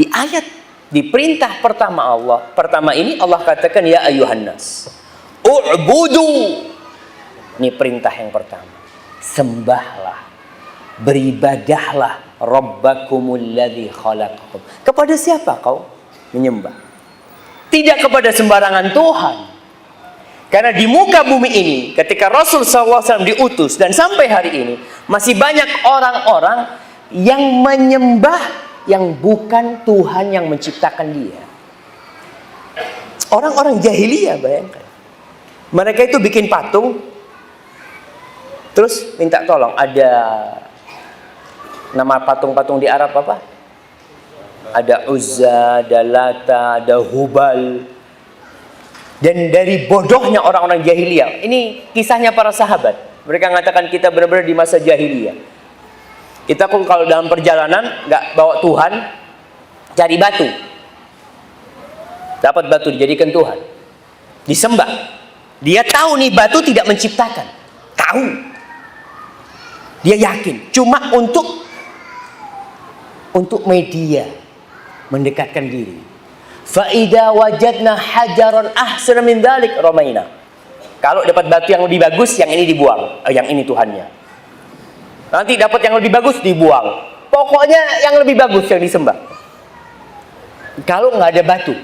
Di ayat, di perintah pertama ini Allah katakan ya ayuhan nas, u'budu. Ini perintah yang pertama. Sembahlah, beribadahlah rabbakumul ladzi khalaqakum. Kepada siapa kau menyembah? Tidak kepada sembarangan Tuhan. Karena di muka bumi ini, ketika Rasul SAW diutus dan sampai hari ini, masih banyak orang-orang yang menyembah yang bukan Tuhan yang menciptakan dia. Orang-orang jahiliyah, bayangkan. Mereka itu bikin patung, terus minta tolong. Ada nama patung-patung di Arab apa? Ada Uzza, ada Lata, ada Hubal. Dan dari bodohnya orang-orang jahiliyah, ini kisahnya para sahabat. Mereka mengatakan kita benar-benar di masa jahiliyah. Kita pun kalau dalam perjalanan nggak bawa Tuhan, cari batu. Dapat batu dijadikan Tuhan, disembah. Dia tahu nih batu tidak menciptakan, tahu. Dia yakin, cuma untuk media, mendekatkan diri. Fa'idha wajadna hajaran ahsana min dzalik ramaina. Kalau dapat batu yang lebih bagus, yang ini dibuang. Yang ini Tuhannya. Nanti dapat yang lebih bagus, dibuang. Pokoknya yang lebih bagus yang disembah. Kalau nggak ada batu,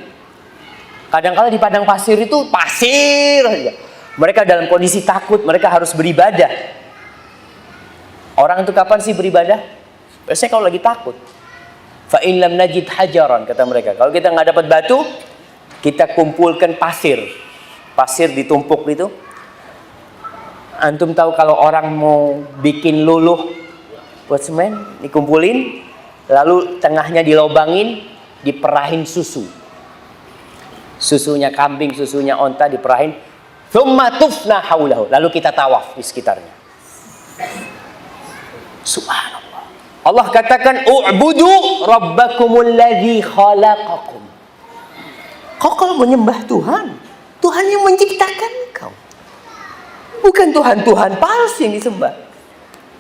kadang-kala di padang pasir itu pasir saja. Mereka dalam kondisi takut, mereka harus beribadah. Orang itu kapan sih beribadah? Biasanya kalau lagi takut. Fa in lam najid hajaran, kata mereka. Kalau kita nggak dapat batu, kita kumpulkan pasir. Pasir ditumpuk gitu. Antum tahu kalau orang mau bikin luluh buat semen, dikumpulin, lalu tengahnya dilobangin, diperahin susu. Susunya kambing, susunya onta diperahin. Tsumma tufna haulahu. Lalu kita tawaf di sekitarnya. Subhanallah. Allah katakan u'budu rabbakumul ladzi khalaqakum. Kau kalau menyembah Tuhan, Tuhan yang menciptakan kau. Bukan Tuhan-Tuhan palsu yang disembah.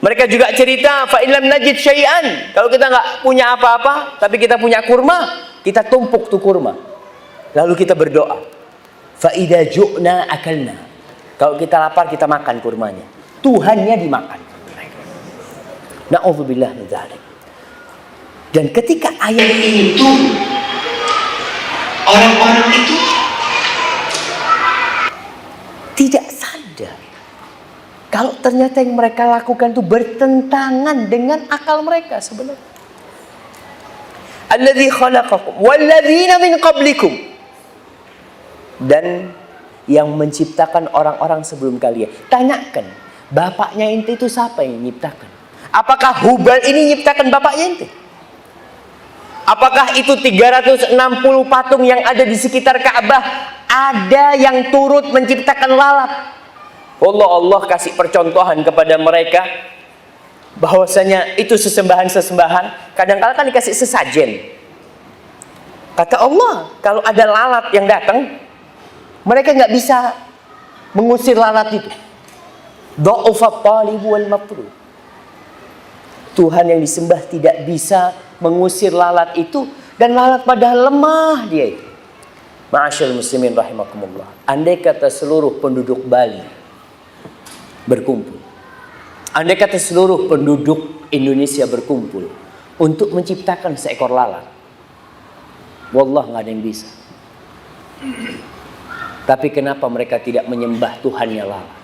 Mereka juga cerita fa in lam najid syai'an. Kalau kita enggak punya apa-apa, tapi kita punya kurma, kita tumpuk tuh kurma. Lalu kita berdoa. Fa idza ju'na akalna. Kalau kita lapar kita makan kurmanya. Tuhannya dimakan. Na'udzubillah min dzalik. Dan ketika ayat ini turun, orang-orang itu tidak sadar kalau ternyata yang mereka lakukan itu bertentangan dengan akal mereka sebenarnya. Alladzi khalaqakum walladzina min qablikum. Dan yang menciptakan orang-orang sebelum kalian. Tanyakan, bapaknya ente itu siapa yang menciptakan? Apakah Hubal ini nyiptakan bapaknya ente? Apakah itu 360 patung yang ada di sekitar Ka'bah ada yang turut menciptakan lalat? Allah kasih percontohan kepada mereka bahwasanya itu sesembahan-sesembahan. Kadang-kadang kan dikasih sesajen. Kata Allah, kalau ada lalat yang datang, mereka nggak bisa mengusir lalat itu. Dha'ufa talib wal matlub. Tuhan yang disembah tidak bisa mengusir lalat itu, dan lalat padahal lemah dia itu. Ma'asyil muslimin rahimakumullah. Andai kata seluruh penduduk Bali berkumpul, andai kata seluruh penduduk Indonesia berkumpul untuk menciptakan seekor lalat, wallah nggak ada yang bisa. Tapi kenapa mereka tidak menyembah Tuhannya lalat?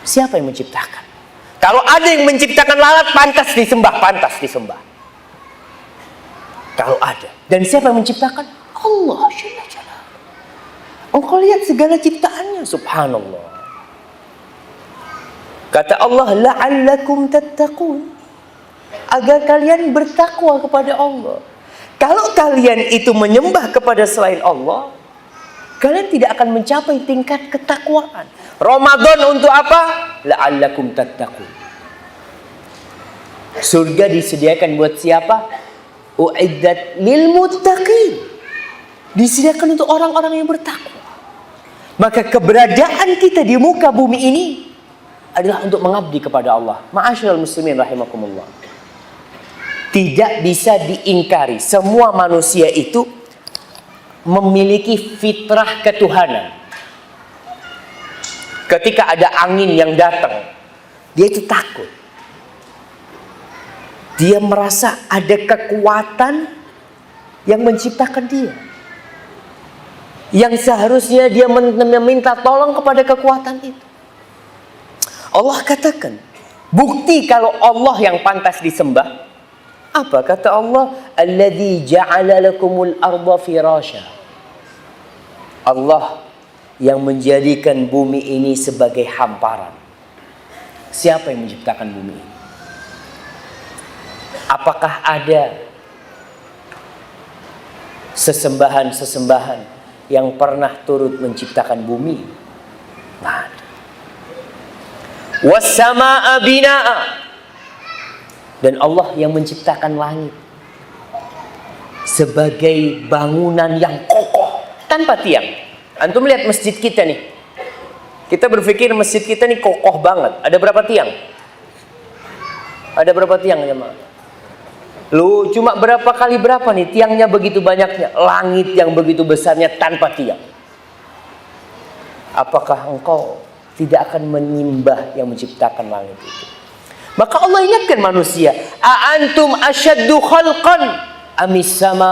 Siapa yang menciptakan? Kalau ada yang menciptakan lalat, pantas disembah, pantas disembah. Kalau ada. Dan siapa yang menciptakan? Allah. Engkau lihat segala ciptaannya, subhanallah. Kata Allah, la'allakum tattaqun. Agar kalian bertakwa kepada Allah. Kalau kalian itu menyembah kepada selain Allah, kalian tidak akan mencapai tingkat ketakwaan. Ramadan untuk apa? La'allakum tattaqun. Surga disediakan buat siapa? Uiddat lil muttaqin. Disediakan untuk orang-orang yang bertakwa. Maka keberadaan kita di muka bumi ini adalah untuk mengabdi kepada Allah. Ma'asyiral muslimin rahimakumullah. Tidak bisa diingkari. Semua manusia itu memiliki fitrah ketuhanan. Ketika ada angin yang datang, dia itu takut. Dia merasa ada kekuatan yang menciptakan dia, yang seharusnya dia meminta tolong kepada kekuatan itu. Allah katakan, bukti kalau Allah yang pantas disembah. Apa kata Allah? Alladzi ja'ala lakumul arda firasya. Allah yang menjadikan bumi ini sebagai hamparan. Siapa yang menciptakan bumi ini? Apakah ada sesembahan-sesembahan yang pernah turut menciptakan bumi? Nggak ada. Was-samaa'a binaa'a. Dan Allah yang menciptakan langit sebagai bangunan yang kokoh tanpa tiang. Antum lihat masjid kita nih. Kita berpikir masjid kita nih kokoh banget. Ada berapa tiang? Ada berapa tiang ya, Mak? Lu cuma berapa kali berapa nih tiangnya begitu banyaknya, langit yang begitu besarnya tanpa tiang. Apakah engkau tidak akan menyembah yang menciptakan langit itu? Maka Allah ingatkan manusia, "A'antum asyaddu khalqan amis sama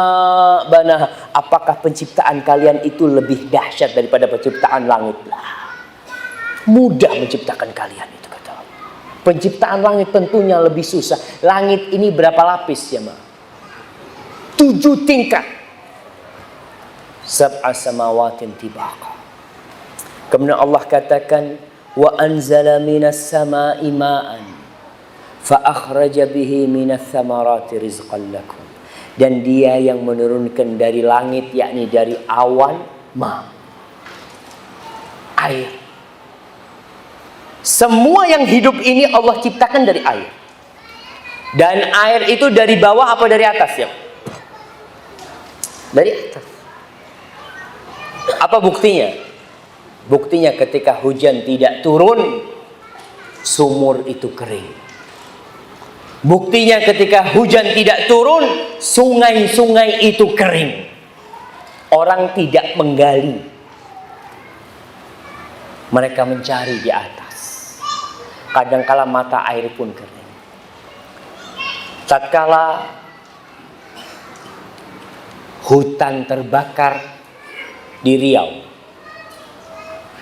banaha?" Apakah penciptaan kalian itu lebih dahsyat daripada penciptaan langit? Mudah menciptakan kalian itu, kata Allah. Penciptaan langit tentunya lebih susah. Langit ini berapa lapis ya, Ma? 7 tingkat. Sab'a samawatin tibaqa. Kemudian Allah katakan, "Wa anzala minas sama'i ma'an fa akhraja bihi minas thamarati rizqan lakum." Dan dia yang menurunkan dari langit, yakni dari awan, air. Semua yang hidup ini Allah ciptakan dari air. Dan air itu dari bawah apa dari atas ya? Dari atas. Apa buktinya? Buktinya ketika hujan tidak turun, sumur itu kering. Buktinya ketika hujan tidak turun, sungai-sungai itu kering. Orang tidak menggali. Mereka mencari di atas. Kadangkala mata air pun kering. Tatkala hutan terbakar di Riau,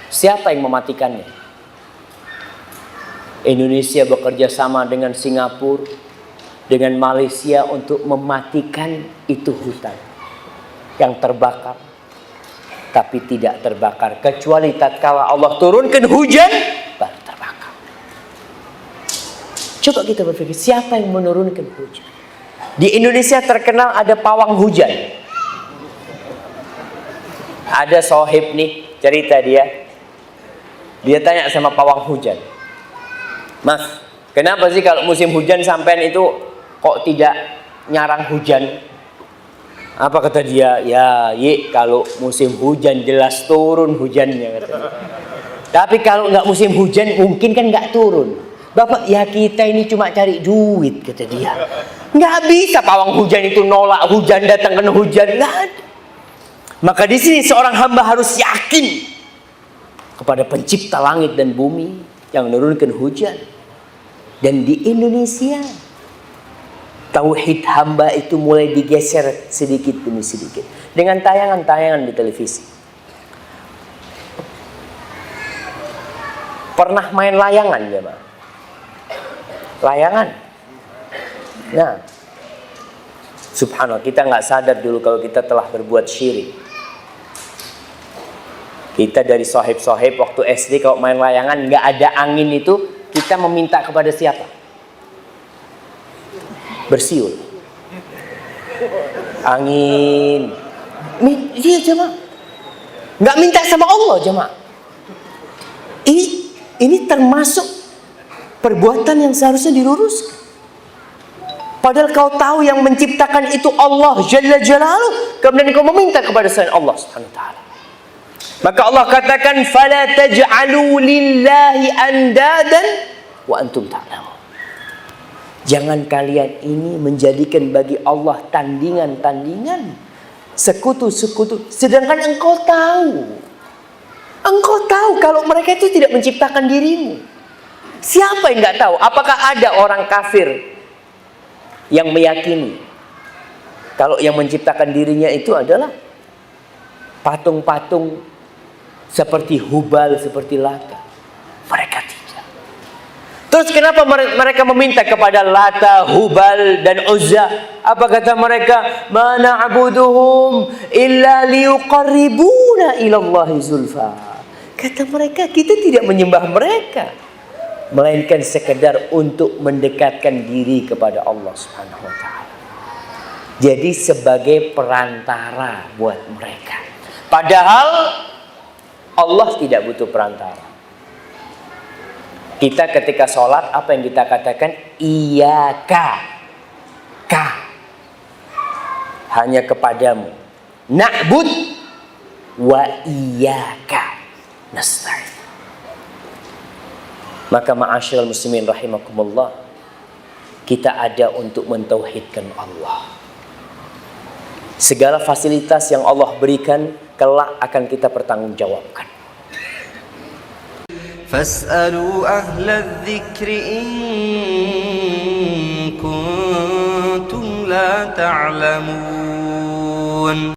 siapa yang mematikannya? Indonesia bekerja sama dengan Singapura, dengan Malaysia untuk mematikan itu hutan yang terbakar. Tapi tidak terbakar kecuali tatkala Allah turunkan hujan baru terbakar. Coba kita berpikir, siapa yang menurunkan hujan? Di Indonesia terkenal ada pawang hujan. Ada sohib nih, cerita dia. Dia tanya sama pawang hujan, "Mas, kenapa sih kalau musim hujan sampean itu kok tidak nyarang hujan?" Apa kata dia? "Ya, kalau musim hujan jelas turun hujannya," kata dia. "Tapi kalau nggak musim hujan mungkin kan nggak turun." "Bapak, ya kita ini cuma cari duit," kata dia. Nggak bisa pawang hujan itu nolak hujan, datangkan hujan, nggak ada. Maka di sini seorang hamba harus yakin kepada pencipta langit dan bumi yang menurunkan hujan. Dan di Indonesia tauhid hamba itu mulai digeser sedikit demi sedikit dengan tayangan-tayangan di televisi. Pernah main layangan ya, Pak? Layangan. Nah, subhanallah, kita nggak sadar dulu kalau kita telah berbuat syirik. Kita dari sohib-sohib waktu SD kalau main layangan nggak ada angin itu, kita meminta kepada siapa? Bersiul. Angin. Dia jemaah. Nggak minta sama Allah jemaah. Ini termasuk perbuatan yang seharusnya diluruskan. Padahal kau tahu yang menciptakan itu Allah Jalla Jalaluh, kemudian kau meminta kepada selain Allah Subhanahu wa taala. Maka Allah katakan, "Fala taj'alu lillahi andadan wa antum ta'lamun." Jangan kalian ini menjadikan bagi Allah tandingan-tandingan, sekutu-sekutu, sedangkan engkau tahu kalau mereka itu tidak menciptakan dirimu. Siapa yang nggak tahu? Apakah ada orang kafir yang meyakini kalau yang menciptakan dirinya itu adalah patung-patung seperti Hubal, seperti Lata? Mereka tidak. Terus kenapa mereka meminta kepada Lata, Hubal, dan Uzza? Apa kata mereka? Ma na'buduhum illa liyuqarribuna ilallahi zulfa. Kata mereka, kita tidak menyembah mereka, melainkan sekedar untuk mendekatkan diri kepada Allah Subhanahu wa ta'ala. Jadi sebagai perantara buat mereka. Padahal Allah tidak butuh perantara. Kita ketika sholat, apa yang kita katakan? Iyaka, ka, hanya kepadamu. Na'bud wa iyaka nasta'in. Maka ma'asyiral muslimin rahimakumullah, kita ada untuk mentauhidkan Allah. Segala fasilitas yang Allah berikan kelak akan kita pertanggungjawabkan. Fas'alu ahla dzikri in kuntum la ta'lamun.